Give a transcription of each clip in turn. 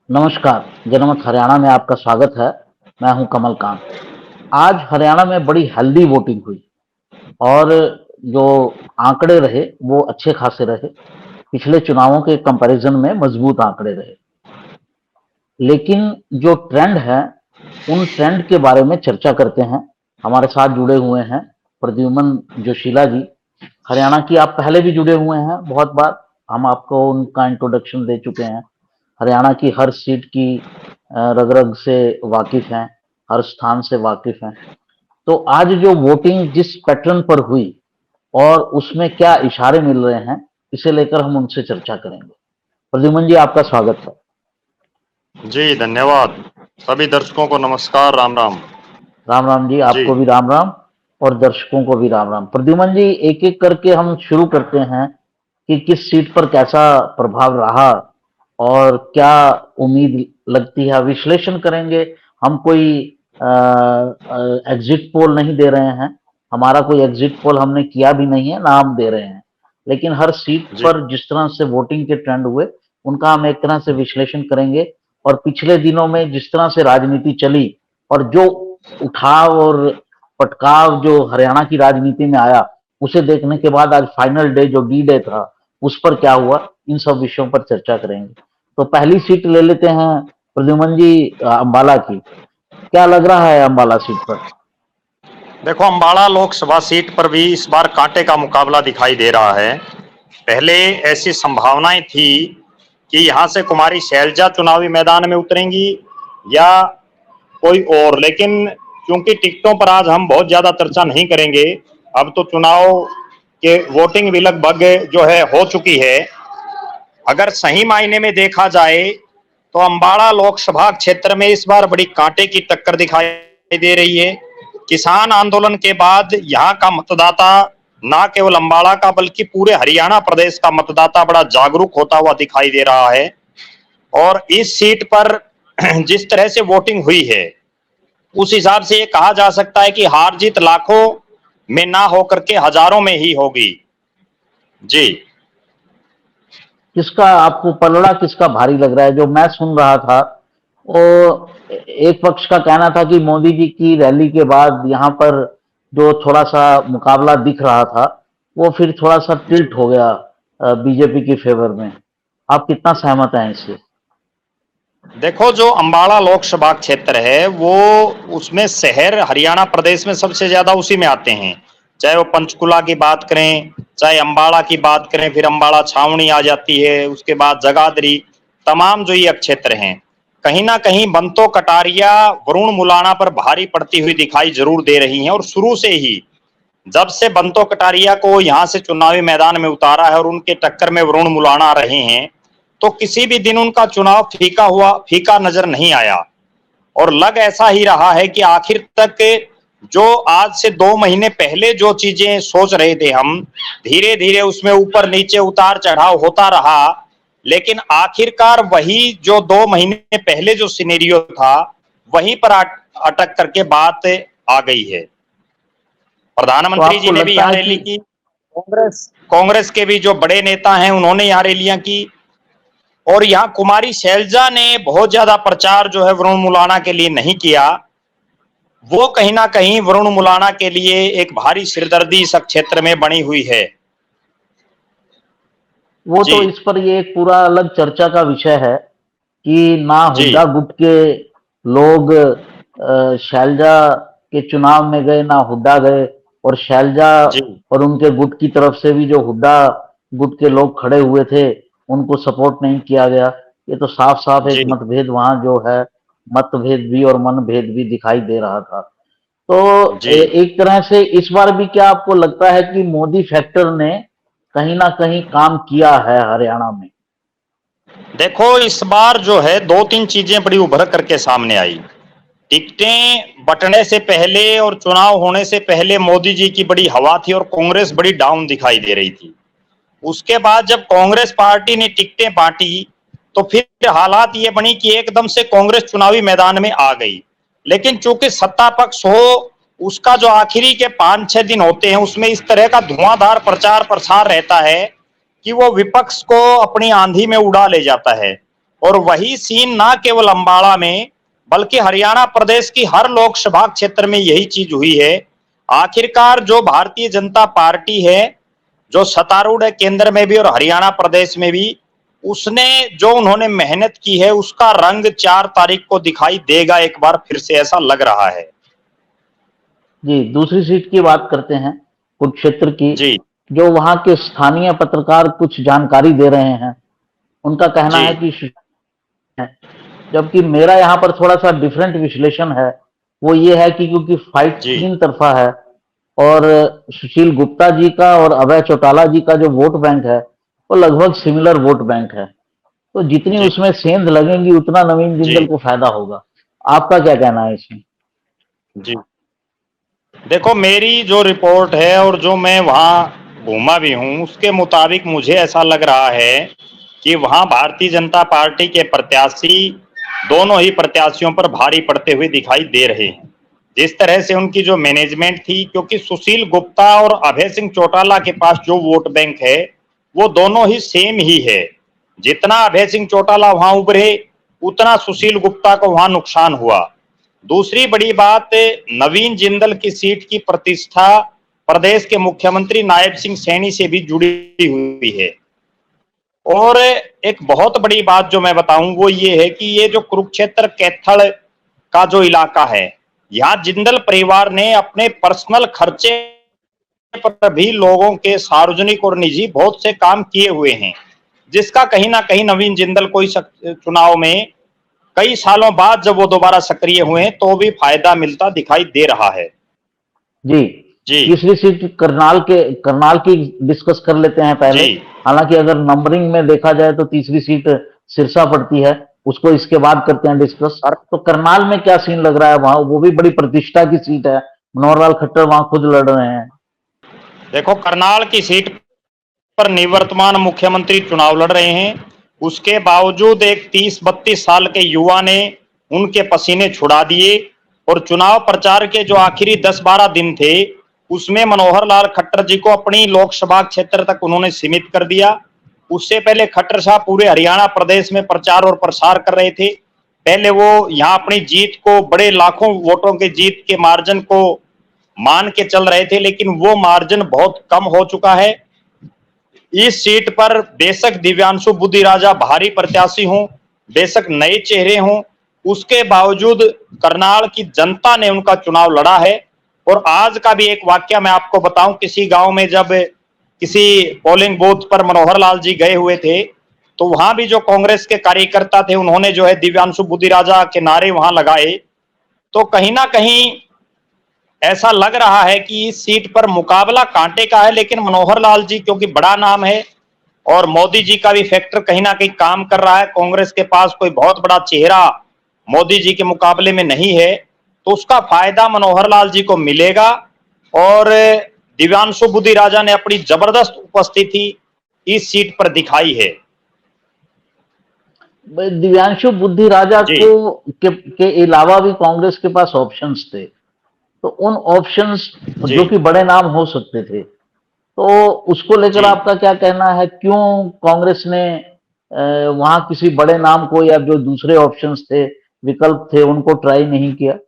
नमस्कार, जनमत हरियाणा में आपका स्वागत है। मैं हूं कमल कांत। आज हरियाणा में बड़ी हेल्दी वोटिंग हुई और जो आंकड़े रहे वो अच्छे खासे रहे। पिछले चुनावों के कंपैरिजन में मजबूत आंकड़े रहे। लेकिन जो ट्रेंड है, उन ट्रेंड के बारे में चर्चा करते हैं। हमारे साथ जुड़े हुए हैं प्रद्युमन जोशीला जी। हरियाणा की आप पहले भी जुड़े हुए हैं बहुत बार, हम आपको उनका इंट्रोडक्शन दे चुके हैं। हरियाणा की हर सीट की रग रग से वाकिफ हैं, हर स्थान से वाकिफ हैं। तो आज जो वोटिंग जिस पैटर्न पर हुई और उसमें क्या इशारे मिल रहे हैं, इसे लेकर हम उनसे चर्चा करेंगे। प्रद्युमन जी, आपका स्वागत है। जी धन्यवाद। सभी दर्शकों को नमस्कार, राम राम। राम राम जी, जी आपको भी राम राम और दर्शकों को भी राम राम। प्रद्युमन जी, एक एक करके हम शुरू करते हैं कि किस सीट पर कैसा प्रभाव रहा और क्या उम्मीद लगती है, विश्लेषण करेंगे। हम कोई एग्जिट पोल नहीं दे रहे हैं, हमारा कोई एग्जिट पोल हमने किया भी नहीं है, ना हम दे रहे हैं। लेकिन हर सीट जी पर जिस तरह से वोटिंग के ट्रेंड हुए, उनका हम एक तरह से विश्लेषण करेंगे। और पिछले दिनों में जिस तरह से राजनीति चली और जो उठाव और पटकाव जो हरियाणा की राजनीति में आया, उसे देखने के बाद आज फाइनल डे जो डी डे था, उस पर क्या हुआ, इन सब विषयों पर चर्चा करेंगे। तो पहली सीट ले लेते हैं प्रद्युमन जी, अंबाला की। क्या लग रहा है अंबाला सीट पर? देखो, अंबाला लोकसभा सीट पर भी इस बार कांटे का मुकाबला दिखाई दे रहा है। पहले ऐसी संभावनाएं थी कि यहां से कुमारी शैलजा चुनावी मैदान में उतरेंगी या कोई और, लेकिन क्योंकि टिकटों पर आज हम बहुत ज्यादा चर्चा नहीं करेंगे, अब तो चुनाव के वोटिंग भी लगभग जो है हो चुकी है। अगर सही मायने में देखा जाए तो अंबाला लोकसभा क्षेत्र में इस बार बड़ी कांटे की टक्कर दिखाई दे रही है। किसान आंदोलन के बाद यहाँ का मतदाता ना केवल अंबाला का बल्कि पूरे हरियाणा प्रदेश का मतदाता बड़ा जागरूक होता हुआ दिखाई दे रहा है। और इस सीट पर जिस तरह से वोटिंग हुई है, उस हिसाब से ये कहा जा सकता है कि हार जीत लाखों में ना होकर के हजारों में ही होगी। जी किसका आपको पलड़ा किसका भारी लग रहा है? जो मैं सुन रहा था, वो एक पक्ष का कहना था कि मोदी जी की रैली के बाद यहाँ पर जो थोड़ा सा मुकाबला दिख रहा था, वो फिर थोड़ा सा टिल्ट हो गया बीजेपी के फेवर में। आप कितना सहमत हैं इससे? देखो, जो अंबाला लोकसभा क्षेत्र है वो, उसमें शहर हरियाणा प्रदेश में सबसे ज्यादा उसी में आते हैं। चाहे वो पंचकुला की बात करें, चाहे अंबाला की बात करें, फिर अंबाला छावनी आ जाती है, उसके बाद जगाधरी, तमाम जो ये क्षेत्र हैं, कहीं ना कहीं बंतो कटारिया वरुण मुलाणा पर भारी पड़ती हुई दिखाई जरूर दे रही हैं। और शुरू से ही जब से बंतो कटारिया को यहाँ से चुनावी मैदान में उतारा है और उनके टक्कर में वरुण मुलाणा रहे हैं, तो किसी भी दिन उनका चुनाव फीका नजर नहीं आया। और लग ऐसा ही रहा है कि आखिर तक जो आज से 2 महीने पहले जो चीजें सोच रहे थे हम, धीरे धीरे उसमें ऊपर नीचे उतार चढ़ाव होता रहा, लेकिन आखिरकार वही जो 2 महीने पहले जो सिनेरियो था, वहीं पर अटक करके बात आ गई है। तो प्रधानमंत्री जी आपको ने भी लगता यहाँ है रैली कि की, कांग्रेस के भी जो बड़े नेता हैं उन्होंने यहाँ रैलियां की, और यहाँ कुमारी शैलजा ने बहुत ज्यादा प्रचार जो है वरुण मुलाणा के लिए नहीं किया। वो कहीं ना कहीं वरुण मुलाणा के लिए एक भारी सिरदर्दी इस क्षेत्र में बनी हुई है। वो जी तो इस पर ये एक पूरा अलग चर्चा का विषय है कि ना जी हुड्डा गुट के लोग शैलजा के चुनाव में गए, ना हुड्डा गए। और शैलजा जी और उनके गुट की तरफ से भी जो हुड्डा गुट के लोग खड़े हुए थे, उनको सपोर्ट नहीं किया गया। ये तो साफ साफ एक जी मतभेद वहां जो है, मतभेद भी और मनभेद भी दिखाई दे रहा था। तो जी एक तरह से इस बार भी क्या आपको लगता है कि मोदी फैक्टर ने कहीं ना कहीं काम किया है हरियाणा में? देखो, इस बार जो है 2-3 चीजें बड़ी उभर करके सामने आई। टिकटें बंटने से पहले और चुनाव होने से पहले मोदी जी की बड़ी हवा थी और कांग्रेस बड़ी डाउन दिखाई दे रही थी। उसके बाद जब कांग्रेस पार्टी ने टिकटें बांटी, तो फिर हालात ये बनी कि एकदम से कांग्रेस चुनावी मैदान में आ गई। लेकिन चूंकि सत्ता पक्ष हो, उसका जो आखिरी के 5-6 दिन होते हैं, उसमें इस तरह का धुआंधार प्रचार प्रसार रहता है कि वो विपक्ष को अपनी आंधी में उड़ा ले जाता है। और वही सीन ना केवल अंबाला में बल्कि हरियाणा प्रदेश की हर लोकसभा क्षेत्र में यही चीज हुई है। आखिरकार जो भारतीय जनता पार्टी है, जो सत्तारूढ़ है केंद्र में भी और हरियाणा प्रदेश में भी, उसने जो उन्होंने मेहनत की है उसका रंग 4 तारीख को दिखाई देगा एक बार फिर से, ऐसा लग रहा है। जी, दूसरी सीट की बात करते हैं, कुरुक्षेत्र की। जी जो वहां के स्थानीय पत्रकार कुछ जानकारी दे रहे हैं, उनका कहना जी है कि जबकि मेरा यहाँ पर थोड़ा सा डिफरेंट विश्लेषण है। वो ये है कि क्योंकि फाइट जी 3 तरफा है और सुशील गुप्ता जी का और अभय चौटाला जी का जो वोट बैंक है वो लगभग सिमिलर वोट बैंक है, तो जितनी जी उसमें सेंध लगेंगी उतना नवीन जी जिंदल को फायदा होगा। आपका क्या कहना है इसमें? जी देखो, मेरी जो रिपोर्ट है और जो मैं वहां घूमा भी हूं उसके मुताबिक मुझे ऐसा लग रहा है कि वहां भारतीय जनता पार्टी के प्रत्याशी दोनों ही प्रत्याशियों पर भारी पड़ते हुए दिखाई दे रहे हैं। जिस तरह से उनकी जो मैनेजमेंट थी, क्योंकि सुशील गुप्ता और अभय सिंह चौटाला के पास जो वोट बैंक है वो दोनों ही सेम ही है। जितना अभय सिंह चौटाला वहां उभरे उतना सुशील गुप्ता को वहां नुकसान हुआ। दूसरी बड़ी बात, नवीन जिंदल की सीट की प्रतिष्ठा प्रदेश के मुख्यमंत्री नायब सिंह सैनी से भी जुड़ी हुई है। और एक बहुत बड़ी बात जो मैं बताऊं वो ये है कि ये जो कुरुक्षेत्र कैथल का जो इलाका है, यहाँ जिंदल परिवार ने अपने पर्सनल खर्चे पर भी लोगों के सार्वजनिक और निजी बहुत से काम किए हुए हैं, जिसका कहीं ना कहीं नवीन जिंदल को इस चुनाव में कई सालों बाद जब वो दोबारा सक्रिय हुए हैं तो भी फायदा मिलता दिखाई दे रहा है। जी, जी तीसरी सीट करनाल की डिस्कस कर लेते हैं पहले। जी हालांकि अगर नंबरिंग में देखा जाए तो तीसरी सीट सिरसा पड़ती है, उसको इसके बाद करते हैं डिस्कस। और तो करनाल में क्या सीन लग रहा है? वहां वो भी बड़ी प्रतिष्ठा की सीट है, मनोहर लाल खट्टर वहां खुद लड़ रहे हैं। देखो, करनाल की सीट पर निवर्तमान मुख्यमंत्री चुनाव लड़ रहे हैं, उसके बावजूद एक 30-32 साल के युवा ने उनके पसीने छुड़ा दिए और चुनाव प्रचार के जो आखिरी 10-12 दिन थे उसमें मनोहर लाल खट्टर जी को अपनी लोकसभा क्षेत्र तक उन्होंने सीमित कर दिया। उससे पहले खट्टर साहब पूरे हरियाणा प्रदेश में प्रचार और प्रसार कर रहे थे। पहले वो यहाँ अपनी जीत को बड़े लाखों वोटों के जीत के मार्जिन को मान के चल रहे थे, लेकिन वो मार्जिन बहुत कम हो चुका है। इस सीट पर बेशक दिव्यांशु बुद्धि राजा भारी प्रत्याशी हों, बेशक नए चेहरे हों, उसके बावजूद करनाल की जनता ने उनका चुनाव लड़ा है। और आज का भी एक वाक्य मैं आपको बताऊं, किसी गांव में जब किसी पोलिंग बूथ पर मनोहर लाल जी गए हुए थे तो वहां भी जो कांग्रेस के कार्यकर्ता थे उन्होंने जो है दिव्यांशु बुद्धि राजा के नारे वहां लगाए। तो कहीं ना कहीं ऐसा लग रहा है कि इस सीट पर मुकाबला कांटे का है, लेकिन मनोहर लाल जी क्योंकि बड़ा नाम है और मोदी जी का भी फैक्टर कहीं ना कहीं काम कर रहा है, कांग्रेस के पास कोई बहुत बड़ा चेहरा मोदी जी के मुकाबले में नहीं है, तो उसका फायदा मनोहर लाल जी को मिलेगा। और दिव्यांशु बुद्धि राजा ने अपनी जबरदस्त उपस्थिति इस सीट पर दिखाई है। दिव्यांशु बुद्धि राजा जी के अलावा भी कांग्रेस के पास ऑप्शंस थे, तो उन ऑप्शंस जी जो कि बड़े नाम हो सकते थे, तो उसको लेकर जी आपका क्या कहना है? क्यों कांग्रेस ने वहां किसी बड़े नाम को या जो दूसरे ऑप्शंस थे, विकल्प थे, उनको ट्राई नहीं किया?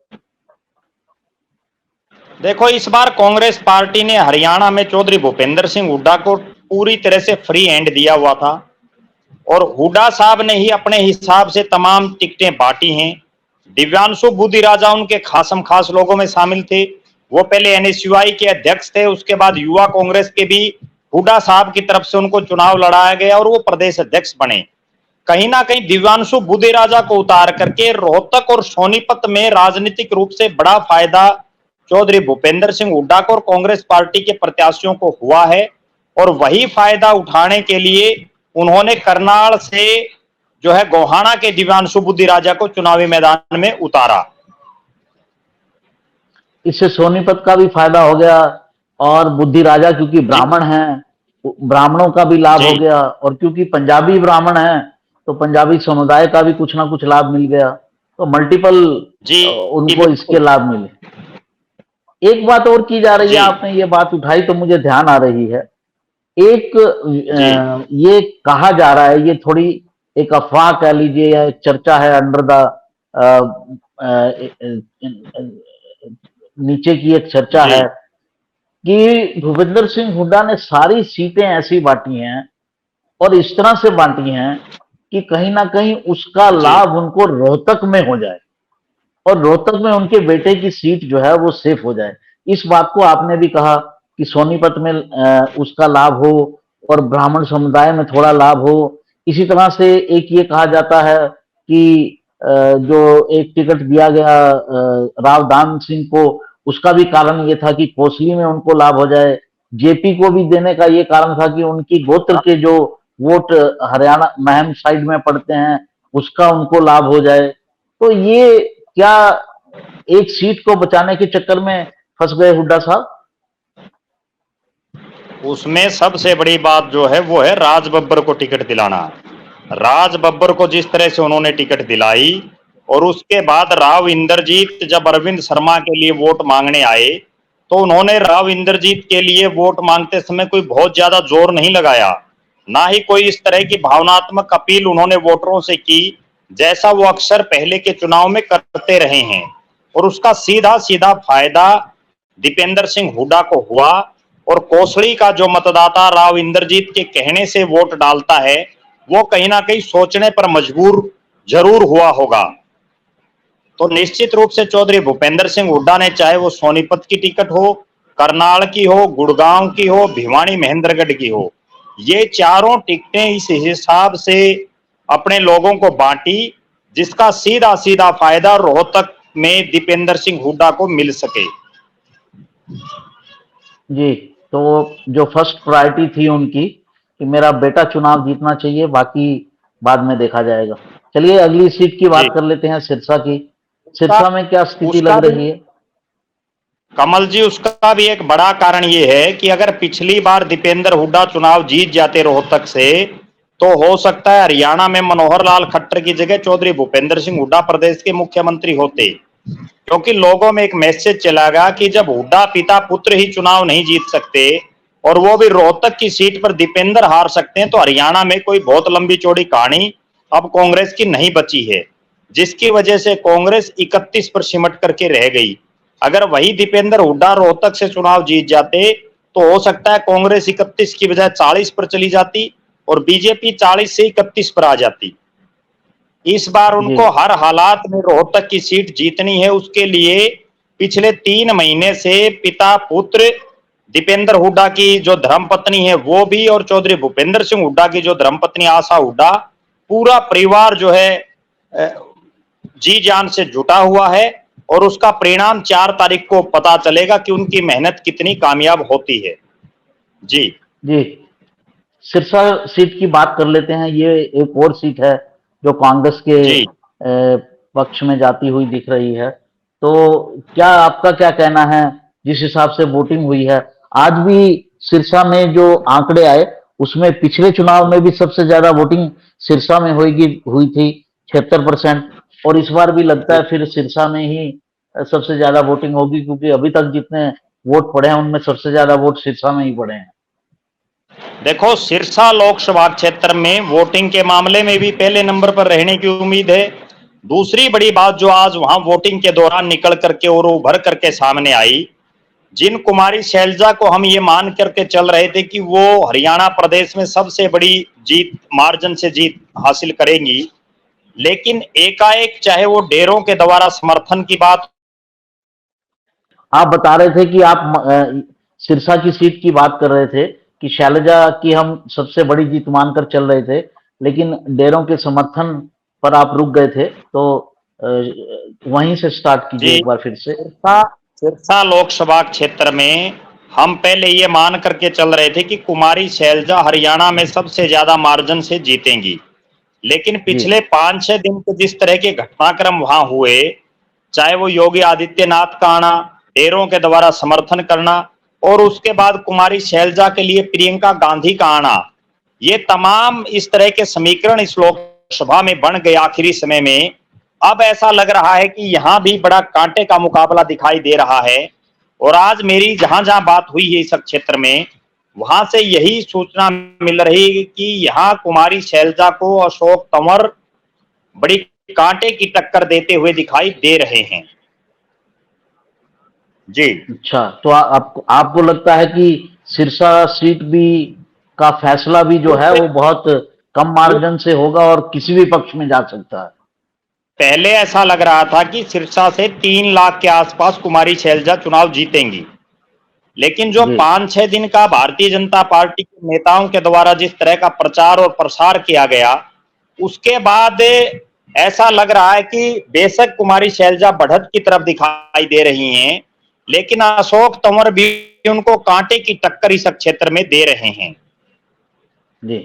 देखो, इस बार कांग्रेस पार्टी ने हरियाणा में चौधरी भूपेंद्र सिंह हुड्डा को पूरी तरह से फ्री हैंड दिया हुआ था और हुड्डा साहब ने ही अपने हिसाब से तमाम टिकटें बांटी हैं। दिव्यांशु बुद्धि राजा उनके खासम खास लोगों में शामिल थे। वो पहले एनएसयूआई के अध्यक्ष थे, उसके बाद युवा कांग्रेस के भी हुड्डा साहब की तरफ से उनको चुनाव लड़ाया गया और वो प्रदेश अध्यक्ष बने। कहीं ना कहीं दिव्यांशु बुद्धि राजा को उतार करके रोहतक और सोनीपत में राजनीतिक रूप से बड़ा फायदा चौधरी भूपेंद्र सिंह हुड्डा को और कांग्रेस पार्टी के प्रत्याशियों को हुआ है। और वही फायदा उठाने के लिए उन्होंने करनाल से जो है गोहाना के दिव्यांशु बुद्धि राजा को चुनावी मैदान में उतारा। इससे सोनीपत का भी फायदा हो गया और बुद्धि राजा क्योंकि जी ब्राह्मण हैं, ब्राह्मणों का भी लाभ जी हो गया, और क्योंकि पंजाबी ब्राह्मण हैं तो पंजाबी समुदाय का भी कुछ ना कुछ लाभ मिल गया, तो मल्टीपल जी उनको इसके बिल्कुल। लाभ मिले। एक बात और की जा रही है, जी आपने ये बात उठाई तो मुझे ध्यान आ रही है। एक जी ये कहा जा रहा है, ये थोड़ी एक अफवाह कह लीजिए या एक चर्चा है अंडर द नीचे की एक चर्चा जी है कि भूपेंद्र सिंह हुड्डा ने सारी सीटें ऐसी बांटी हैं और इस तरह से बांटी हैं कि कहीं ना कहीं उसका जी लाभ उनको रोहतक में हो जाए और रोहतक में उनके बेटे की सीट जो है वो सेफ हो जाए। इस बात को आपने भी कहा कि सोनीपत में उसका लाभ हो और ब्राह्मण समुदाय में थोड़ा लाभ हो। इसी तरह से एक ये कहा जाता है कि जो एक टिकट दिया गया राव दान सिंह को, उसका भी कारण ये था कि कोसली में उनको लाभ हो जाए। जेपी को भी देने का ये कारण था कि उनकी गोत्र के जो वोट हरियाणा महम साइड में पड़ते हैं उसका उनको लाभ हो जाए। तो ये क्या एक सीट को बचाने के चक्कर में फंस गए हुड्डा साहब? उसमें सबसे बड़ी बात जो है वो है राज बब्बर को टिकट दिलाना। राज बब्बर को जिस तरह से उन्होंने टिकट दिलाई और उसके बाद राव इंद्रजीत जब अरविंद शर्मा के लिए वोट मांगने आए तो उन्होंने राव इंद्रजीत के लिए वोट मांगते समय कोई बहुत ज्यादा जोर नहीं लगाया, ना ही कोई इस तरह की भावनात्मक अपील उन्होंने वोटरों से की जैसा वो अक्सर पहले के चुनाव में करते रहे हैं। और उसका सीधा सीधा फायदा दीपेंद्र सिंह हुड्डा को हुआ और कोसड़ी का जो मतदाता राव इंद्रजीत के कहने से वोट डालता है वो कहीं ना कहीं सोचने पर मजबूर जरूर हुआ होगा। तो निश्चित रूप से चौधरी भूपेंद्र सिंह हुड्डा ने, चाहे वो सोनीपत की टिकट हो, करनाल की हो, गुड़गांव की हो, भिवानी महेंद्रगढ़ की हो, ये चारों टिकटें इस हिसाब से अपने लोगों को बांटी जिसका सीधा सीधा फायदा रोहतक में दीपेंद्र सिंह हुड्डा को मिल सके। जी, तो जो फर्स्ट प्रायोरिटी थी उनकी कि मेरा बेटा चुनाव जीतना चाहिए, बाकी बाद में देखा जाएगा। चलिए अगली सीट की जी बात कर लेते हैं, सिरसा की। उसका सिरसा में क्या स्थिति उसका लग भी रही है? कमल जी, उसका भी एक बड़ा कारण ये है कि अगर पिछली बार दीपेंद्र हुड्डा चुनाव जीत जाते रोहतक से तो हो सकता है हरियाणा में मनोहर लाल खट्टर की जगह चौधरी भूपेंद्र सिंह हुड्डा प्रदेश के मुख्यमंत्री होते, क्योंकि लोगों में एक मैसेज चलागा कि जब हुड्डा पिता पुत्र ही चुनाव नहीं जीत सकते और वो भी रोहतक की सीट पर दीपेंद्र हार सकते हैं तो हरियाणा में कोई बहुत लंबी चौड़ी कहानी अब कांग्रेस की नहीं बची है, जिसकी वजह से कांग्रेस 31 पर सिमट करके रह गई। अगर वही दीपेंद्र हुड्डा रोहतक से चुनाव जीत जाते तो हो सकता है कांग्रेस 31 की बजाय 40 पर चली जाती और बीजेपी 40 से 31 पर आ जाती। इस बार जी उनको हर हालात में रोहतक की सीट जीतनी है, उसके लिए पिछले 3 महीने से पिता पुत्र दीपेंद्र हुड्डा की जो धर्मपत्नी है वो भी और चौधरी भूपेंद्र सिंह हुड्डा की जो धर्मपत्नी आशा हुड्डा, पूरा परिवार जो है जी जान से जुटा हुआ है और उसका परिणाम 4 तारीख को पता चलेगा कि उनकी मेहनत कितनी कामयाब होती है। जी जी, सिरसा सीट की बात कर लेते हैं। ये एक और सीट है जो कांग्रेस के जी पक्ष में जाती हुई दिख रही है। तो क्या आपका क्या कहना है जिस हिसाब से वोटिंग हुई है? आज भी सिरसा में जो आंकड़े आए उसमें पिछले चुनाव में भी सबसे ज्यादा वोटिंग सिरसा में हुई थी, 76%। और इस बार भी लगता है फिर सिरसा में ही सबसे ज्यादा वोटिंग होगी, क्योंकि अभी तक जितने वोट पड़े हैं उनमें सबसे ज्यादा वोट सिरसा में ही पड़े हैं। देखो, सिरसा लोकसभा क्षेत्र में वोटिंग के मामले में भी पहले नंबर पर रहने की उम्मीद है। दूसरी बड़ी बात जो आज वहां वोटिंग के दौरान निकल करके और उभर करके सामने आई, जिन कुमारी शैलजा को हम ये मान करके चल रहे थे कि वो हरियाणा प्रदेश में सबसे बड़ी जीत मार्जिन से जीत हासिल करेंगी, लेकिन एकाएक चाहे वो डेरों के द्वारा समर्थन की बात। आप बता रहे थे कि आप सिरसा की सीट की बात कर रहे थे कि शैलजा की हम सबसे बड़ी जीत मानकर चल रहे थे, लेकिन डेरों के समर्थन पर आप रुक गए थे। तो वहीं से स्टार्ट कीजिए जी एक बार फिर से। सिरसा सिरसा लोकसभा क्षेत्र में हम पहले ये मान करके चल रहे थे कि कुमारी शैलजा हरियाणा में सबसे ज्यादा मार्जिन से जीतेंगी, लेकिन जी पिछले 5-6 दिन के जिस तरह के घटनाक्रम वहां हुए, चाहे वो योगी आदित्यनाथ का आना, डेरों के द्वारा समर्थन करना और उसके बाद कुमारी शैलजा के लिए प्रियंका गांधी का आना, ये तमाम इस तरह के समीकरण इस लोकसभा में बन गए आखिरी समय में। अब ऐसा लग रहा है कि यहां भी बड़ा कांटे का मुकाबला दिखाई दे रहा है। और आज मेरी जहां जहां बात हुई है इस क्षेत्र में, वहां से यही सूचना मिल रही है कि यहाँ कुमारी शैलजा को अशोक तंवर बड़ी कांटे की टक्कर देते हुए दिखाई दे रहे हैं। जी। अच्छा, तो आपको लगता है कि सिरसा सीट भी का फैसला भी जो है वो बहुत कम मार्जिन से होगा और किसी भी पक्ष में जा सकता है? पहले ऐसा लग रहा था कि सिरसा से 3 लाख के आसपास कुमारी शैलजा चुनाव जीतेंगी, लेकिन जो जी। 5-6 दिन का भारतीय जनता पार्टी के नेताओं के द्वारा जिस तरह का प्रचार और प्रसार किया गया, उसके बाद ऐसा लग रहा है कि बेशक कुमारी शैलजा बढ़त की तरफ दिखाई दे रही हैं, लेकिन अशोक तंवर भी उनको कांटे की टक्कर इस क्षेत्र में दे रहे हैं। जी,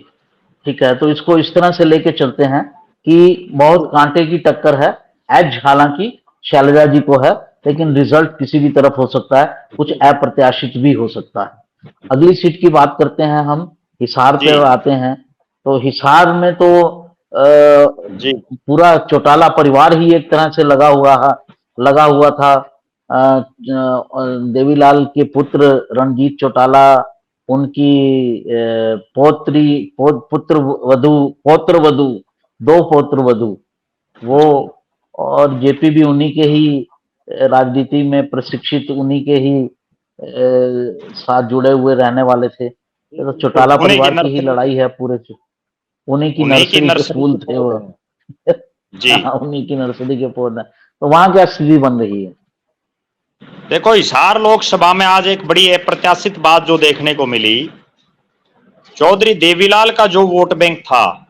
ठीक है, तो इसको इस तरह से लेके चलते हैं कि बहुत कांटे की टक्कर है। एज हालांकि शैलजा जी को है, लेकिन रिजल्ट किसी भी तरफ हो सकता है, कुछ अप्रत्याशित भी हो सकता है। अगली सीट की बात करते हैं हम, हिसार जी। पे आते हैं। तो हिसार में तो जी। पूरा चौटाला परिवार ही एक तरह से लगा हुआ था। देवीलाल के पुत्र रणजीत चौटाला, उनकी पौत्र वधु, दो पौत्र वधु, वो, और जेपी भी उन्हीं के ही राजनीति में प्रशिक्षित, उन्हीं के ही साथ जुड़े हुए रहने वाले थे। तो चौटाला उन्हीं की परिवार की ही नर्सरी लड़ाई है पूरे, उन्हीं की उन्हीं की नर्सरी के नर्सरी फूल की थे पौध वो। है। जी। हाँ, उन्हीं की नर्सरी के पौधे। तो वहां क्या स्थिति बन रही है? देखो, हिसार लोकसभा में आज एक बड़ी अप्रत्याशित बात जो देखने को मिली, चौधरी देवीलाल का जो वोट बैंक था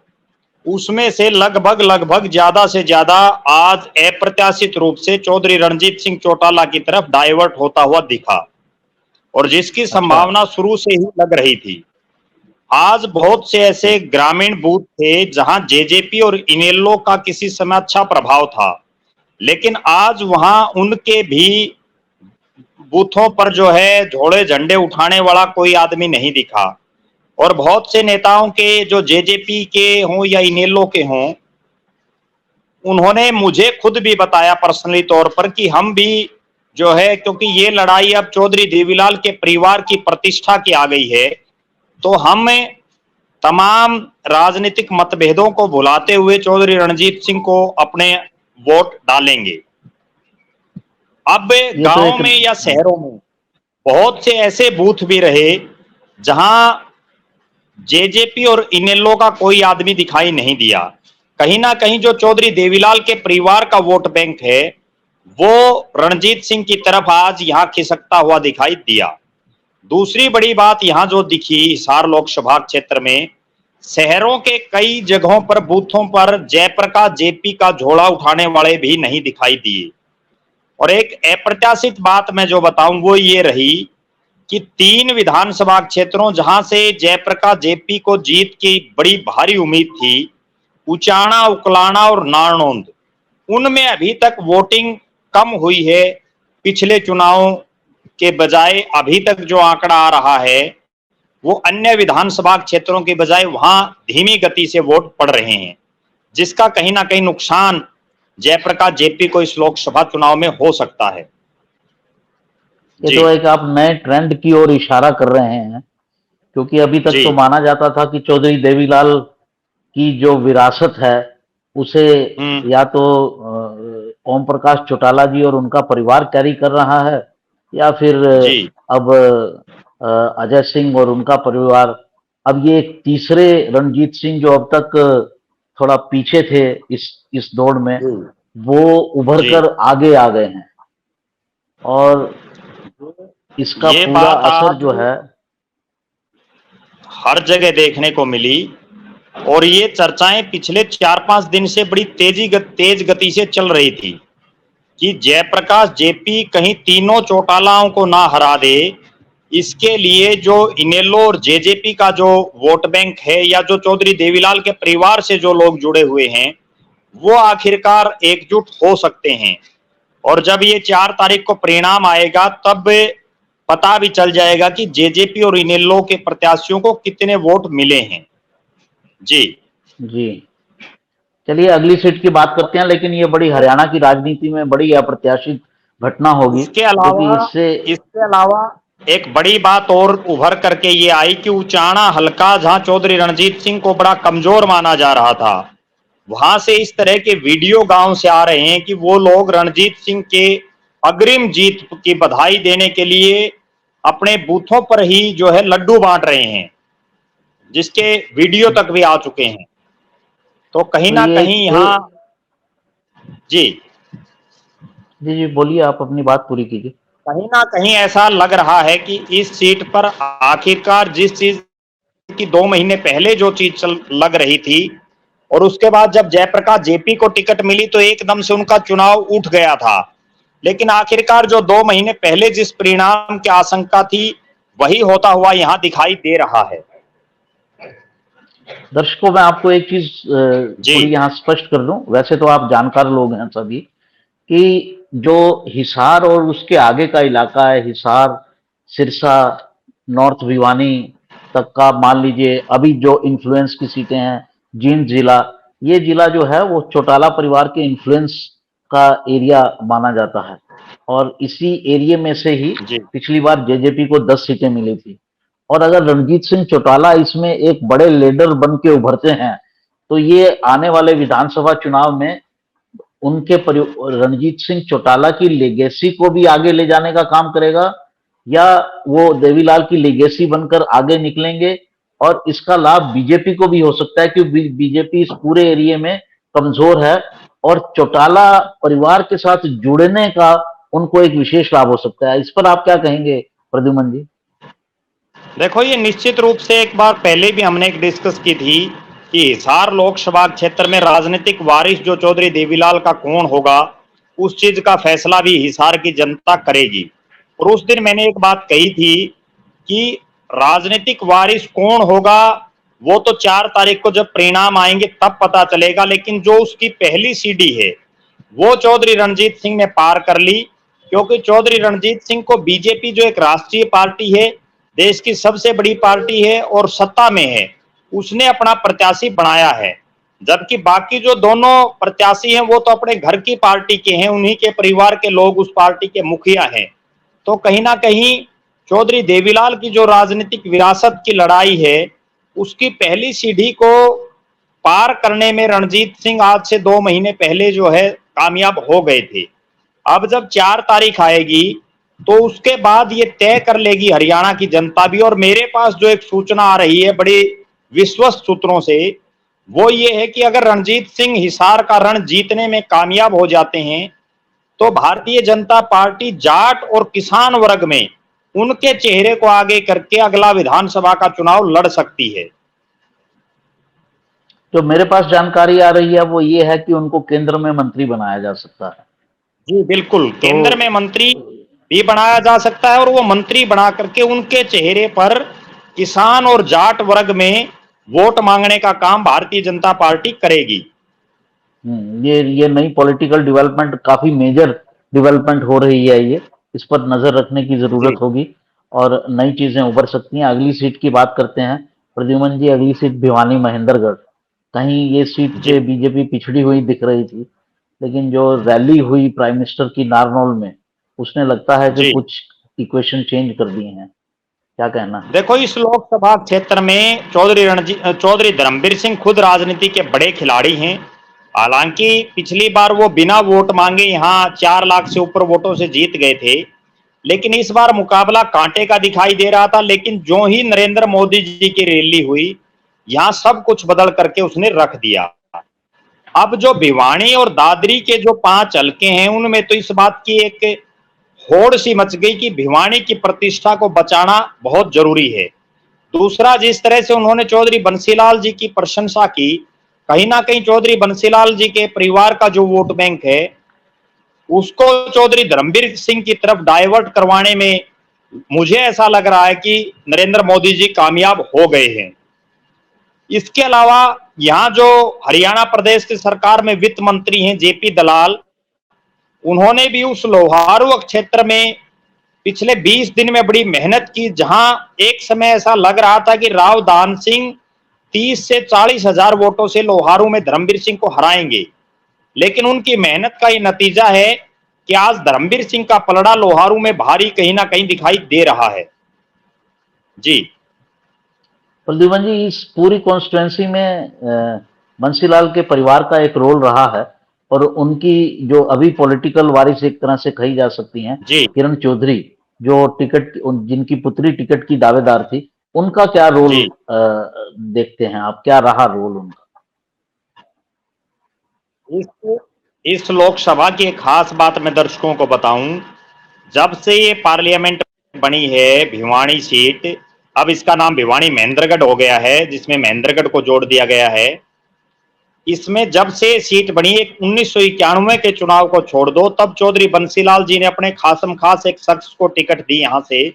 उसमें से लगभग ज्यादा से ज्यादा आज अप्रत्याशित रूप से चौधरी रणजीत सिंह चौटाला की तरफ डाइवर्ट होता हुआ दिखा, और जिसकी अच्छा। संभावना शुरू से ही लग रही थी। आज बहुत से ऐसे ग्रामीण बूथ थे जहां जेजेपी और इनेलो का किसी समय अच्छा प्रभाव था, लेकिन आज वहां उनके भी बूथों पर जो है झोड़े झंडे उठाने वाला कोई आदमी नहीं दिखा। और बहुत से नेताओं के जो जेजेपी के हों या इनेलो के हों, उन्होंने मुझे खुद भी बताया पर्सनली तौर पर कि हम भी जो है, क्योंकि ये लड़ाई अब चौधरी देवीलाल के परिवार की प्रतिष्ठा की आ गई है, तो हम तमाम राजनीतिक मतभेदों को भुलाते हुए चौधरी रणजीत सिंह को अपने वोट डालेंगे। अब ये तो गांव एक, में या शहरों में बहुत से ऐसे बूथ भी रहे जहां जेजेपी और इनेलो का कोई आदमी दिखाई नहीं दिया। कहीं ना कहीं जो चौधरी देवीलाल के परिवार का वोट बैंक है वो रणजीत सिंह की तरफ आज यहां खिसकता हुआ दिखाई दिया। दूसरी बड़ी बात यहां जो दिखी हिसार लोकसभा क्षेत्र में, शहरों के कई जगहों पर बूथों पर जयप्रकाश जेपी का झोला उठाने वाले भी नहीं दिखाई दिए। और एक अप्रत्याशित बात मैं जो बताऊं वो ये रही कि 3 विधानसभा क्षेत्रों जहां से जयप्रकाश जेपी को जीत की बड़ी भारी उम्मीद थी, उचाना, उकलाना और नारनौंद, उनमें अभी तक वोटिंग कम हुई है। पिछले चुनावों के बजाय अभी तक जो आंकड़ा आ रहा है वो अन्य विधानसभा क्षेत्रों के बजाय वहां धीमी गति से वोट पड़ रहे हैं, जिसका कहीं ना कहीं नुकसान जयप्रकाश जेपी को इस लोकसभा चुनाव में हो सकता है। ये जी। तो एक आप नए ट्रेंड की ओर इशारा कर रहे हैं, क्योंकि अभी तक जी। तो माना जाता था कि चौधरी देवीलाल की जो विरासत है उसे हम्म। या तो ओम प्रकाश चौटाला जी और उनका परिवार कैरी कर रहा है, या फिर जी। अब अजय सिंह और उनका परिवार। अब ये एक तीसरे रणजीत सिंह जो अब तक थोड़ा पीछे थे इस दौड़ में, जी। वो उभर जी। कर आगे आ गए हैं, और इसका ये पूरा बात असर आज जो है। हर जगह देखने को मिली, और ये चर्चाएं पिछले 4-5 दिन से बड़ी तेज गति से चल रही थी कि जयप्रकाश जेपी कहीं तीनों चौटालाओं को ना हरा दे। इसके लिए जो इनेलो और जेजेपी का जो वोट बैंक है या जो चौधरी देवीलाल के परिवार से जो लोग जुड़े हुए हैं वो आखिरकार एकजुट हो सकते हैं। और जब ये 4 तारीख को परिणाम आएगा तब पता भी चल जाएगा कि जेजेपी और इनेलो के प्रत्याशियों को कितने वोट मिले हैं। जी। जी, चलिए अगली सीट की बात करते हैं, लेकिन ये बड़ी हरियाणा की राजनीति में बड़ी अप्रत्याशित घटना होगी, इसके क्योंकि अलावा इससे। इसके अलावा एक बड़ी बात और उभर करके ये आई कि उचाना हल्का जहां चौधरी रणजीत सिंह को बड़ा कमजोर माना जा रहा था, वहां से इस तरह के वीडियो गांव से आ रहे हैं कि वो लोग रणजीत सिंह के अग्रिम जीत की बधाई देने के लिए अपने बूथों पर ही जो है लड्डू बांट रहे हैं, जिसके वीडियो तक भी आ चुके हैं। तो कहीं तो ना ये कहीं यहाँ जी जी जी बोलिए, आप अपनी बात पूरी कीजिए। कहीं ना कहीं ऐसा लग रहा है कि इस सीट पर आखिरकार जिस चीज की 2 महीने पहले जो चीज लग रही थी, और उसके बाद जब जयप्रकाश जेपी को टिकट मिली तो एकदम से उनका चुनाव उठ गया था, लेकिन आखिरकार जो 2 महीने पहले जिस परिणाम की आशंका थी वही होता हुआ यहाँ दिखाई दे रहा है। दर्शकों, मैं आपको एक चीज जी थोड़ी यहाँ स्पष्ट कर दूं। वैसे तो आप जानकार लोग हैं सभी कि जो हिसार और उसके आगे का इलाका है, हिसार, सिरसा, नॉर्थ भिवानी तक का, मान लीजिए अभी जो इन्फ्लुएंस की सीटें हैं, जींद जिला, ये जिला जो है वो चौटाला परिवार के इन्फ्लुएंस का एरिया माना जाता है। और इसी एरिया में से ही जी पिछली बार जेजेपी को 10 सीटें मिली थी। और अगर रणजीत सिंह चौटाला इसमें एक बड़े लीडर बन के उभरते हैं, तो ये आने वाले विधानसभा चुनाव में उनके रणजीत सिंह चौटाला की लेगेसी को भी आगे ले जाने का काम करेगा, या वो देवीलाल की लेगेसी बनकर आगे निकलेंगे। और इसका लाभ बीजेपी को भी हो सकता है, क्योंकि बीजेपी इस पूरे एरिया में कमजोर है, और चौटाला परिवार के साथ जुड़ने का उनको एक विशेष लाभ हो सकता है। इस पर आप क्या कहेंगे प्रद्युमन जी? देखो, ये निश्चित रूप से एक बार पहले भी हमने एक डिस्कस की थी कि हिसार लोकसभा क्षेत्र में राजनीतिक वारिस जो चौधरी देवीलाल का कौन होगा, उस चीज का फैसला भी हिसार की जनता करेगी। और उस दिन मैंने एक बात कही थी कि राजनीतिक वारिस कौन होगा वो तो 4 तारीख को जब परिणाम आएंगे तब पता चलेगा, लेकिन जो उसकी पहली सीढ़ी है वो चौधरी रणजीत सिंह ने पार कर ली, क्योंकि चौधरी रणजीत सिंह को बीजेपी जो एक राष्ट्रीय पार्टी है, देश की सबसे बड़ी पार्टी है और सत्ता में है, उसने अपना प्रत्याशी बनाया है। जबकि बाकी जो दोनों प्रत्याशी हैं वो तो अपने घर की पार्टी के हैं, उन्हीं के परिवार के लोग उस पार्टी के मुखिया हैं। तो कहीं ना कहीं चौधरी देवीलाल की जो राजनीतिक विरासत की लड़ाई है, उसकी पहली सीढ़ी को पार करने में रणजीत सिंह आज से 2 महीने पहले जो है कामयाब हो गए थे। अब जब 4 तारीख आएगी तो उसके बाद ये तय कर लेगी हरियाणा की जनता भी। और मेरे पास जो एक सूचना आ रही है बड़ी विश्वस्त सूत्रों से, वो ये है कि अगर रणजीत सिंह हिसार का रण जीतने में कामयाब हो जाते हैं तो भारतीय जनता पार्टी जाट और किसान वर्ग में उनके चेहरे को आगे करके अगला विधानसभा का चुनाव लड़ सकती है। जो मेरे पास जानकारी आ रही है वो ये है कि उनको केंद्र में मंत्री बनाया जा सकता है। जी बिल्कुल, तो केंद्र में मंत्री भी बनाया जा सकता है, और वो मंत्री बना करके उनके चेहरे पर किसान और जाट वर्ग में वोट मांगने का काम भारतीय जनता पार्टी करेगी। ये नई पॉलिटिकल डेवलपमेंट, काफी मेजर डेवलपमेंट हो रही है ये। इस पर नजर रखने की जरूरत जी होगी और नई चीजें उभर सकती हैं। अगली सीट की बात करते हैं प्रद्युमन जी। अगली सीट भिवानी महेंद्रगढ़। कहीं ये सीट जी पे बीजेपी पिछड़ी हुई दिख रही थी, लेकिन जो रैली हुई प्राइम मिनिस्टर की नारनौल में, उसने लगता है कि जी कुछ इक्वेशन चेंज कर दिए हैं। क्या कहना है? देखो, इस लोकसभा क्षेत्र में चौधरी धर्मवीर सिंह खुद राजनीति के बड़े खिलाड़ी हैं। हालांकि पिछली बार वो बिना वोट मांगे यहाँ 4 लाख से ऊपर वोटों से जीत गए थे, लेकिन इस बार मुकाबला कांटे का दिखाई दे रहा था। लेकिन जो ही नरेंद्र मोदी जी की रैली हुई, यहाँ सब कुछ बदल करके उसने रख दिया। अब जो भिवानी और दादरी के जो 5 हलके हैं उनमें तो इस बात की एक होड़ सी मच गई कि भिवानी की प्रतिष्ठा को बचाना बहुत जरूरी है। दूसरा, जिस तरह से उन्होंने चौधरी बंसीलाल जी की प्रशंसा की, कहीं ना कहीं चौधरी बंसीलाल जी के परिवार का जो वोट बैंक है उसको चौधरी धर्मवीर सिंह की तरफ डाइवर्ट करवाने में मुझे ऐसा लग रहा है कि नरेंद्र मोदी जी कामयाब हो गए हैं। इसके अलावा यहाँ जो हरियाणा प्रदेश की सरकार में वित्त मंत्री हैं जेपी दलाल, उन्होंने भी उस लोहारू क्षेत्र में पिछले 20 दिन में बड़ी मेहनत की, जहां एक समय ऐसा लग रहा था कि राव दान सिंह 30 से 40 हजार वोटों से लोहारू में धर्मवीर सिंह को हराएंगे। लेकिन उनकी मेहनत का ये नतीजा है कि आज धर्मवीर सिंह का पलड़ा लोहारू में भारी कहीं ना कहीं दिखाई दे रहा है। जी प्रद्युमन जी, इस पूरी कॉन्स्टिट्युएंसी में बंसीलाल के परिवार का एक रोल रहा है, और उनकी जो अभी पॉलिटिकल वारिस एक तरह से कही जा सकती हैं, जी किरण चौधरी, जो जिनकी पुत्री टिकट की दावेदार थी, उनका क्या रोल जी देखते हैं आप? क्या रहा रोल उनका? इस इस लोकसभा की एक खास बात मैं दर्शकों को बताऊं, जब से ये पार्लियामेंट बनी है भिवानी सीट, अब इसका नाम भिवानी महेंद्रगढ़ हो गया है, जिसमें महेंद्रगढ़ को जोड़ दिया गया है। इसमें जब से सीट बनी है 1991 के चुनाव को छोड़ दो, तब चौधरी बंसीलाल जी ने अपने खासम खास एक शख्स को टिकट दी यहां से।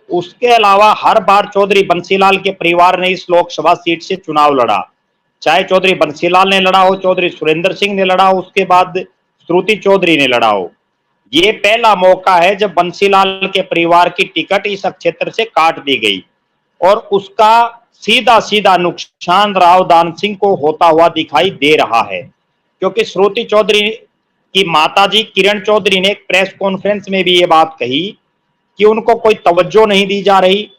उसके अलावा हर बार चौधरी बंसीलाल के परिवार ने इस लोकसभा सीट से चुनाव लड़ा, चाहे चौधरी बंसीलाल ने लड़ा हो, चौधरी सुरेंद्र सिंह ने लड़ा हो, उसके बाद श्रुति चौधरी ने लड़ा हो। ये पहला मौका है जब बंसीलाल के परिवार की टिकट इस क्षेत्र से काट दी गई, और उसका सीधा सीधा नुकसान राव दान सिंह को होता हुआ दिखाई दे रहा है। क्योंकि श्रुति चौधरी की माताजी किरण चौधरी ने एक प्रेस कॉन्फ्रेंस में भी ये बात कही कि उनको कोई तवज्जो नहीं दी जा रही।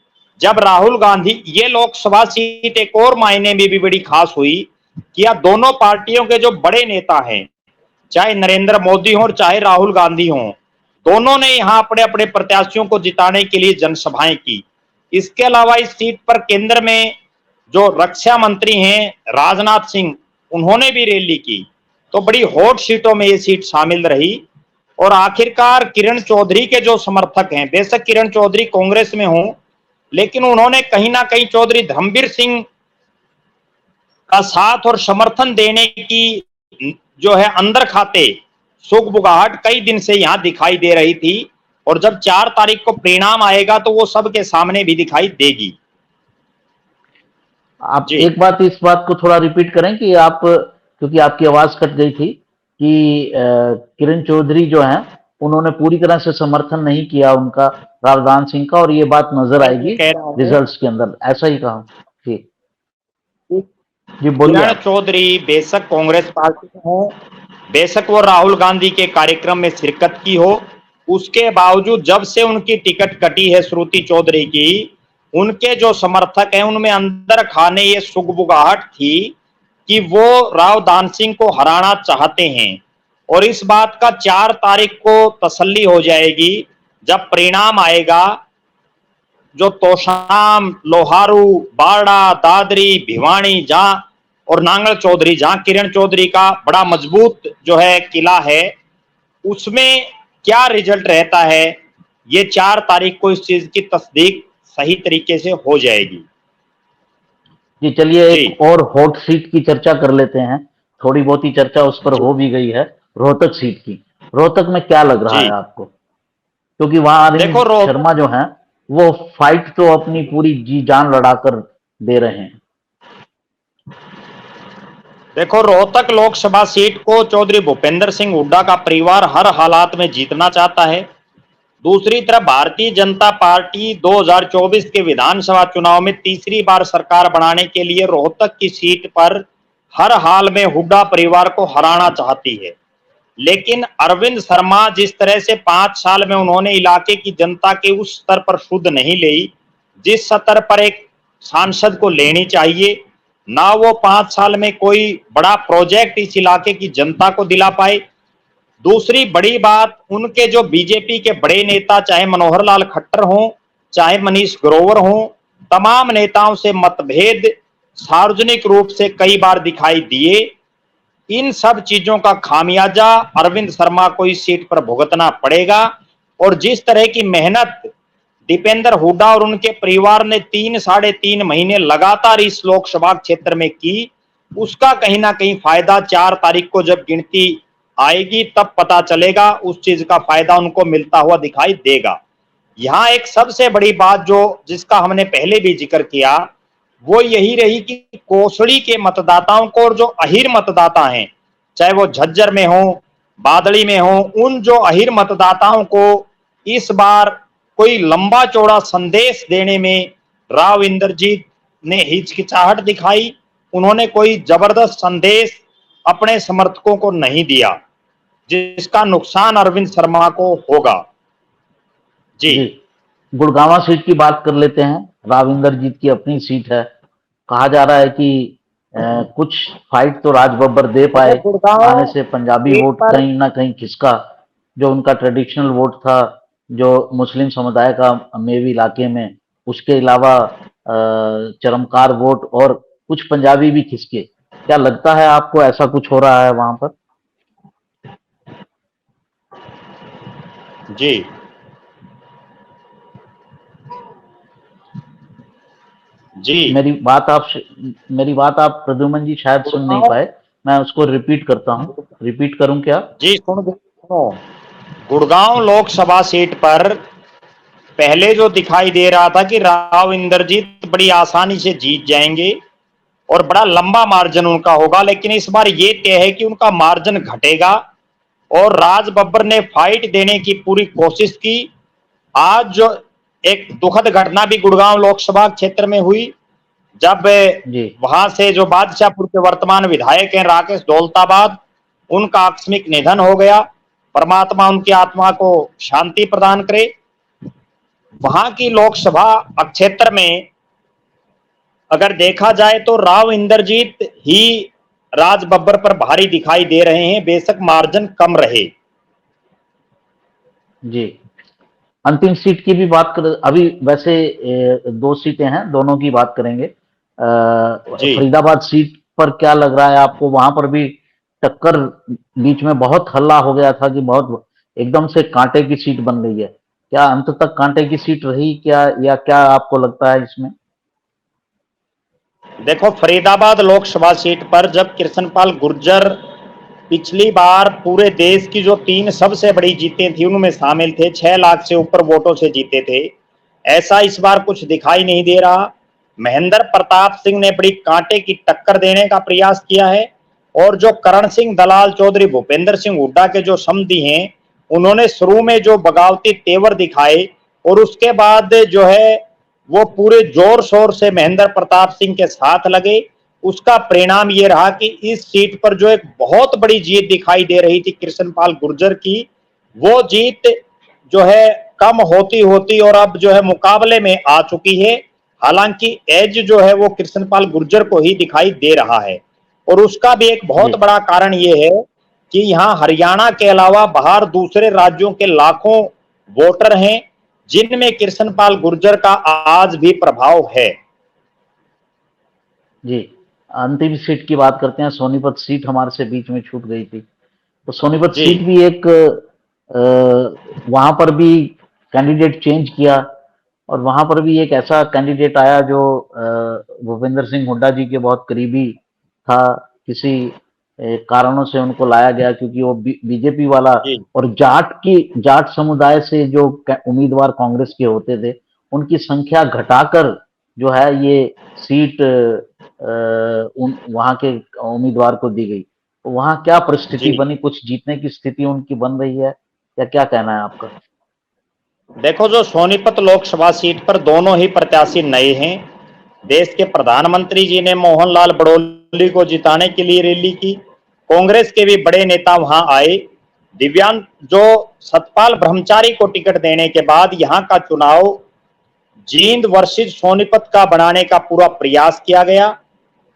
जब राहुल गांधी, ये लोकसभा सीट एक और मायने में भी बड़ी खास हुई कि यह दोनों पार्टियों के जो बड़े नेता हैं, चाहे नरेंद्र मोदी हो और चाहे राहुल गांधी हो, दोनों ने यहां अपने अपने प्रत्याशियों को जिताने के लिए जनसभाएं की। इसके अलावा इस सीट पर केंद्र में जो रक्षा मंत्री हैं राजनाथ सिंह, उन्होंने भी रैली की। तो बड़ी हॉट सीटों में ये सीट शामिल रही। और आखिरकार किरण चौधरी के जो समर्थक हैं, बेशक किरण चौधरी कांग्रेस में हो, लेकिन उन्होंने कहीं ना कहीं चौधरी धर्मवीर सिंह का साथ और समर्थन देने की जो है अंदर खाते सुगबुगाहट कई दिन से यहां दिखाई दे रही थी। और जब 4 तारीख को परिणाम आएगा तो वो सबके सामने भी दिखाई देगी। आप जी एक बात, इस बात को थोड़ा रिपीट करें कि आप, क्योंकि आपकी आवाज कट गई थी, कि किरण चौधरी जो हैं, उन्होंने पूरी तरह से समर्थन नहीं किया उनका, रावदान सिंह का, और ये बात नजर मैं ये आएगी कह रहा हूं, रिजल्ट्स के अंदर, ऐसा ही कहा? जी जी, बोलिए किरण आप। चौधरी बेशक कांग्रेस पार्टी में हो, बेशक वो राहुल गांधी के कार्यक्रम में शिरकत की हो, उसके बावजूद जब से उनकी टिकट कटी है श्रुति चौधरी की, उनके जो समर्थक हैं उनमें अंदर खाने ये सुगबुगाहट थी कि वो राव दान सिंह को हराना चाहते हैं। और इस बात का 4 तारीख को तसल्ली हो जाएगी जब परिणाम आएगा। जो तोशाम, लोहारू, बाड़ा, दादरी, भिवानी जहां और नांगल चौधरी, जहां किरण चौधरी का बड़ा मजबूत जो है किला है, उसमें क्या रिजल्ट रहता है, ये 4 तारीख को इस चीज की तस्दीक सही तरीके से हो जाएगी। जी चलिए, जी एक और हॉट सीट की चर्चा कर लेते हैं। थोड़ी बहुत ही चर्चा उस पर जी हो भी गई है, रोहतक सीट की। रोहतक में क्या लग रहा है जी आपको? क्योंकि वहां देखो अरविंद शर्मा जो हैं, वो फाइट तो अपनी पूरी जी जान लड़ाकर दे रहे हैं। देखो रोहतक लोकसभा सीट को चौधरी भूपेंद्र सिंह हुड्डा का परिवार हर हालात में जीतना चाहता है। दूसरी तरफ भारतीय जनता पार्टी 2024 के विधानसभा चुनाव में तीसरी बार सरकार बनाने के लिए रोहतक की सीट पर हर हाल में हुड्डा परिवार को हराना चाहती है। लेकिन अरविंद शर्मा जिस तरह से 5 साल में उन्होंने इलाके की जनता के उस स्तर पर शुद्ध नहीं ली जिस स्तर पर एक सांसद को लेनी चाहिए, ना वो 5 साल में कोई बड़ा प्रोजेक्ट इस इलाके की जनता को दिला पाए। दूसरी बड़ी बात, उनके जो बीजेपी के बड़े नेता, चाहे मनोहर लाल खट्टर हों, चाहे मनीष ग्रोवर हों, तमाम नेताओं से मतभेद सार्वजनिक रूप से कई बार दिखाई दिए। इन सब चीजों का खामियाजा अरविंद शर्मा को इस सीट पर भुगतना पड़ेगा। और जिस तरह की मेहनत दीपेंद्र हुड्डा और उनके परिवार ने 3 साढ़े 3 महीने लगातार इस लोकसभा क्षेत्र में की, उसका कहीं ना कहीं फायदा 4 तारीख को जब गिनती आएगी तब पता चलेगा। उस चीज का फायदा उनको मिलता हुआ दिखाई देगा। यहाँ एक सबसे बड़ी बात जो जिसका हमने पहले भी जिक्र किया, वो यही रही कि कोसड़ी के मतदाताओं को और जो अहिर मतदाता हैं, चाहे वो झज्जर में हो, बादली में हो, उन जो अहिर मतदाताओं को इस बार कोई लंबा चौड़ा संदेश देने में राव इंद्रजीत ने हिचकिचाहट दिखाई। उन्होंने कोई जबरदस्त संदेश अपने समर्थकों को नहीं दिया। जिसका नुकसान अरविंद शर्मा को होगा। जी जी, गुड़गांवा सीट की बात कर लेते हैं। राव इंद्रजीत की अपनी सीट है। कहा जा रहा है कि कुछ फाइट तो राज बब्बर दे देखो, पाए, आने गुड़गांव से पंजाबी सीट वोट पर कहीं ना कहीं खिसका, जो उनका ट्रेडिशनल वोट था, जो मुस्लिम समुदाय का मेवी इलाके में, उसके अलावा चरमकार वोट और कुछ पंजाबी भी खिसके। क्या लगता है आपको ऐसा कुछ हो रहा है वहां पर? जी जी मेरी बात आप प्रद्युमन जी शायद सुन नहीं गुड़गांव पाए। मैं उसको रिपीट करता हूँ। रिपीट करूं क्या? जी सुनो, गुड़गांव लोकसभा सीट पर पहले जो दिखाई दे रहा था कि राव इंद्रजीत बड़ी आसानी से जीत जाएंगे और बड़ा लंबा मार्जिन उनका होगा, लेकिन इस बार ये तय है कि उनका मार्जिन घटेगा। और राज बब्बर ने फाइट देने की पूरी कोशिश की। आज जो एक दुखद घटना भी गुड़गांव लोकसभा क्षेत्र में हुई, जब जी वहां से जो बादशाहपुर के वर्तमान विधायक हैं राकेश दौलताबाद, उनका आकस्मिक निधन हो गया। परमात्मा उनकी आत्मा को शांति प्रदान करे। वहां की लोकसभा क्षेत्र में अगर देखा जाए तो राव इंद्रजीत ही राज बब्बर पर भारी दिखाई दे रहे हैं, बेशक मार्जिन कम रहे। जी, अंतिम सीट की भी बात कर, अभी वैसे दो सीटें हैं, दोनों की बात करेंगे। जी फरीदाबाद सीट पर क्या लग रहा है आपको? वहां पर भी टक्कर, बीच में बहुत हल्ला हो गया था कि बहुत एकदम से कांटे की सीट बन गई है। क्या अंत तक कांटे की सीट रही क्या, या क्या आपको लगता है इसमें? देखो, फरीदाबाद लोकसभा सीट पर जब कृष्णपाल गुर्जर पिछली बार पूरे देश की जो 3 सबसे बड़ी जीतें थी उनमें शामिल थे, 6 लाख से ऊपर वोटों से जीते थे, ऐसा इस बार कुछ दिखाई नहीं दे रहा। महेंद्र प्रताप सिंह ने बड़ी कांटे की टक्कर देने का प्रयास किया है। और जो करण सिंह दलाल चौधरी भूपेंद्र सिंह हुड्डा के जो समधी हैं, उन्होंने शुरू में जो बगावती तेवर दिखाए और उसके बाद जो है वो पूरे जोर शोर से महेंद्र प्रताप सिंह के साथ लगे। उसका परिणाम ये रहा कि इस सीट पर जो एक बहुत बड़ी जीत दिखाई दे रही थी कृष्णपाल गुर्जर की, वो जीत जो है कम होती होती और अब जो है मुकाबले में आ चुकी है। हालांकि एज जो है वो कृष्णपाल गुर्जर को ही दिखाई दे रहा है। और उसका भी एक जी बहुत बड़ा कारण ये है कि यहाँ हरियाणा के अलावा बाहर दूसरे राज्यों के लाखों वोटर हैं, जिनमें कृष्णपाल गुर्जर का आज भी प्रभाव है। जी, अंतिम सीट की बात करते हैं। सोनीपत सीट हमारे से बीच में छूट गई थी। तो सोनीपत जी सीट भी एक, वहां पर भी कैंडिडेट चेंज किया, और वहां पर भी एक ऐसा कैंडिडेट आया जो भूपेंद्र सिंह हुड्डा जी के बहुत करीबी था। किसी कारणों से उनको लाया गया, क्योंकि वो बीजेपी वाला, जी और जाट समुदाय से जो उम्मीदवार कांग्रेस के होते थे, उनकी संख्या घटाकर जो है ये सीट वहां के उम्मीदवार को दी गई। तो वहां क्या परिस्थिति जी बनी? कुछ जीतने की स्थिति उनकी बन रही है, या क्या कहना है आपका? देखो, जो सोनीपत लोकसभा सीट पर दोनों ही प्रत्याशी नए हैं। देश के प्रधानमंत्री जी ने मोहनलाल बड़ौली को जिताने के लिए रैली की। कांग्रेस के भी बड़े नेता वहां आए। दिव्यांग जो सतपाल ब्रह्मचारी को टिकट देने के बाद यहाँ का चुनाव जींद वर्सेस सोनीपत का बनाने का पूरा प्रयास किया गया।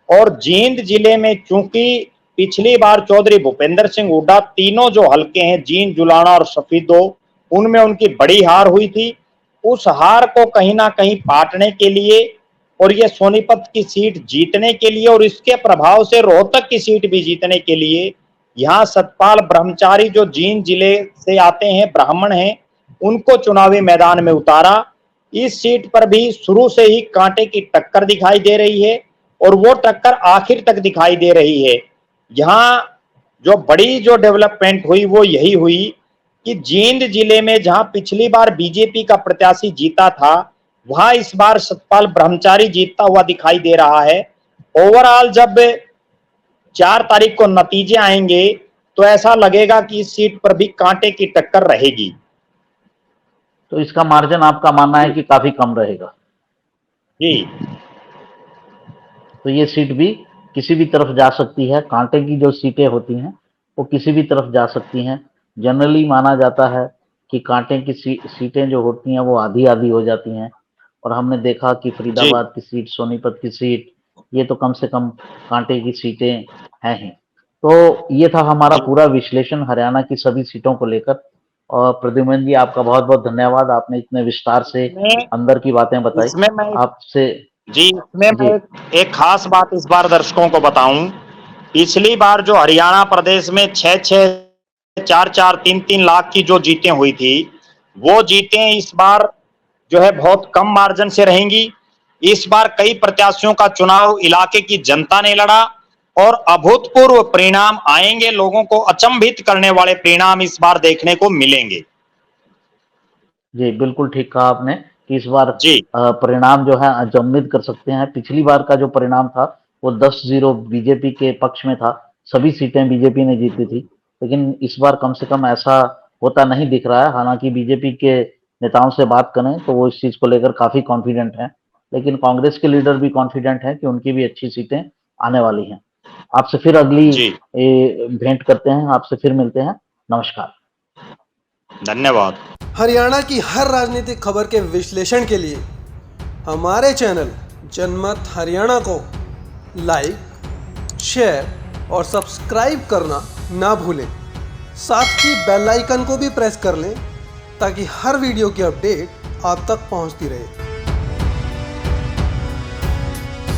और जींद जिले में चूंकि पिछली बार चौधरी भूपेंद्र सिंह हुड्डा तीनों जो हलके हैं जींद, जुलाना और सफीदो, उनमें उनकी बड़ी हार हुई थी। उस हार को कहीं ना कहीं पाटने के लिए और ये सोनीपत की सीट जीतने के लिए और इसके प्रभाव से रोहतक की सीट भी जीतने के लिए यहाँ सतपाल ब्रह्मचारी जो जींद जिले से आते हैं, ब्राह्मण हैं, उनको चुनावी मैदान में उतारा। इस सीट पर भी शुरू से ही कांटे की टक्कर दिखाई दे रही है और वो टक्कर आखिर तक दिखाई दे रही है। यहाँ जो बड़ी जो डेवलपमेंट हुई वो यही हुई कि जींद जिले में जहां पिछली बार बीजेपी का प्रत्याशी जीता था, वहां इस बार सतपाल ब्रह्मचारी जीतता हुआ दिखाई दे रहा है। ओवरऑल जब 4 तारीख को नतीजे आएंगे तो ऐसा लगेगा कि इस सीट पर भी कांटे की टक्कर रहेगी। तो इसका मार्जिन आपका मानना है कि काफी कम रहेगा? जी तो ये सीट भी किसी भी तरफ जा सकती है। कांटे की जो सीटें होती हैं वो किसी भी तरफ जा सकती हैं। जनरली माना जाता है कि कांटे की सीटें जो होती हैं वो आधी-आधी हो जाती हैं और हमने देखा कि जी फरीदाबाद की सीट, सोनीपत की सीट, ये तो कम से कम कांटे की सीटें हैं ही। तो ये था हमारा जी पूरा विश्लेषण हरियाणा की सभी सीटों को लेकर और प्रद्युमन जी आपका बहुत-बहुत धन्यवाद। आपने इतने विस्तार से इसमें अंदर की बातें बताई। इसमें मैं आपसे जी इसमें जी, मैं एक खास बात इस बार दर्शकों को बताऊं। पिछली बार जो हरियाणा प्रदेश में 6-6, 4-4, 3-3 लाख की जो जीतें हुई थी, वो जीतें इस बार जो है बहुत कम मार्जिन से रहेंगी। इस बार कई प्रत्याशियों का चुनाव इलाके की जनता ने लड़ा और अभूतपूर्व परिणाम आएंगे। लोगों को अचंभित करने वाले परिणाम इस बार देखने को मिलेंगे। जी, बिल्कुल ठीक कहा आपने कि इस बार जी परिणाम जो है आज उम्मीद कर सकते हैं। पिछली बार का जो परिणाम था वो 10-0 बीजेपी के पक्ष में था। सभी सीटें बीजेपी ने जीती थी। लेकिन इस बार कम से कम ऐसा होता नहीं दिख रहा है। हालाँकि बीजेपी के नेताओं से बात करें तो वो इस चीज़ को लेकर काफ़ी कॉन्फिडेंट हैं। लेकिन कांग्रेस के लीडर भी कॉन्फिडेंट हैं कि उनकी भी अच्छी सीटें आने वाली हैं। आपसे फिर अगली जी भेंट करते हैं, आपसे फिर मिलते हैं। नमस्कार। धन्यवाद। हरियाणा की हर राजनीतिक खबर के विश्लेषण के लिए हमारे चैनल जनमत हरियाणा को लाइक, शेयर और सब्सक्राइब करना ना भूलें। साथ ही बेल आइकन को भी प्रेस कर लें ताकि हर वीडियो की अपडेट आप तक पहुंचती रहे।